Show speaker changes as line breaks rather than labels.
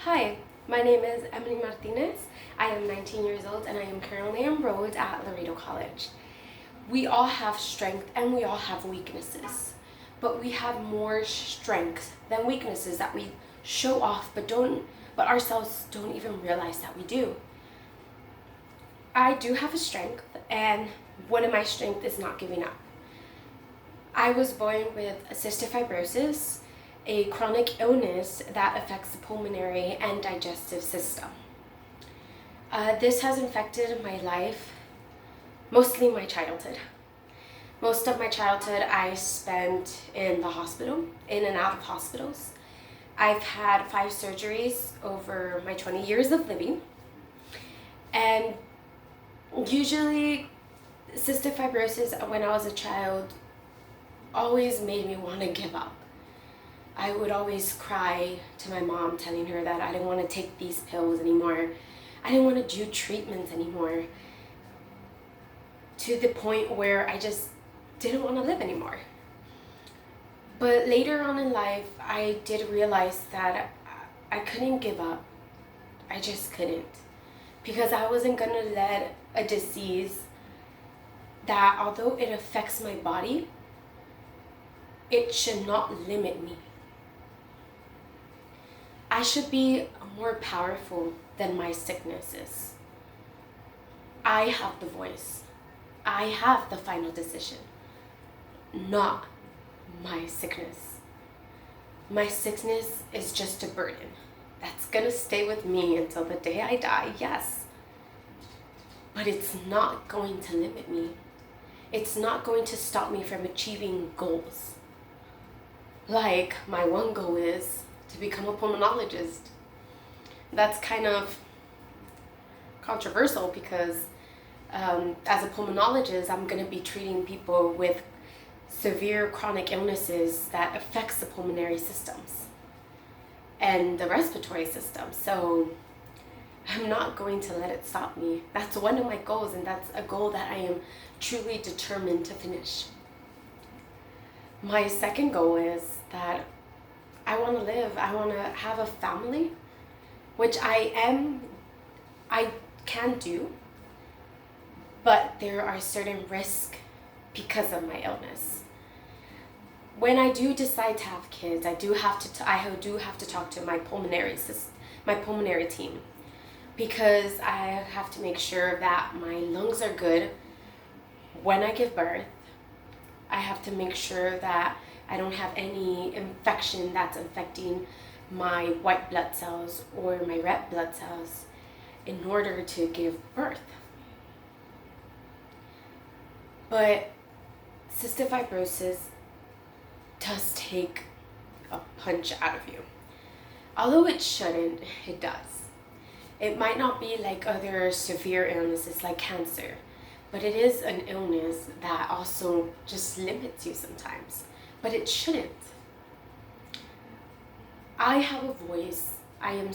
Hi, my name is Emily Martinez. I am 19 years old and I am currently enrolled at Laredo College. We all have strength and we all have weaknesses, but we have more strengths than weaknesses that we show off but ourselves don't even realize that we do. I do have a strength, and one of my strengths is not giving up. I was born with cystic fibrosis, a chronic illness that affects the pulmonary and digestive system. This has infected my life, mostly my childhood. Most of my childhood I spent in the hospital, in and out of hospitals. I've had 5 surgeries over my 20 years of living, and usually cystic fibrosis when I was a child always made me want to give up. I would always cry to my mom telling her that I didn't want to take these pills anymore. I didn't want to do treatments anymore, to the point where I just didn't want to live anymore. But later on in life, I did realize that I couldn't give up. I just couldn't. Because I wasn't going to let a disease that, although it affects my body, it should not limit me. I should be more powerful than my sicknesses. I have the voice. I have the final decision, not my sickness. My sickness is just a burden that's gonna stay with me until the day I die, yes. But it's not going to limit me. It's not going to stop me from achieving goals. Like my one goal is to become a pulmonologist. That's kind of controversial because as a pulmonologist, I'm going to be treating people with severe chronic illnesses that affects the pulmonary systems and the respiratory system. So I'm not going to let it stop me. That's one of my goals, and that's a goal that I am truly determined to finish. My second goal is that I want to live. I want to have a family, which I can do, but there are certain risks because of my illness. When I do decide to have kids, I do have to talk to my pulmonary team, because I have to make sure that my lungs are good when I give birth. I have to make sure that I don't have any infection that's affecting my white blood cells or my red blood cells in order to give birth. But cystic fibrosis does take a punch out of you. Although it shouldn't, it does. It might not be like other severe illnesses like cancer, but it is an illness that also just limits you sometimes. But it shouldn't. I have a voice. I am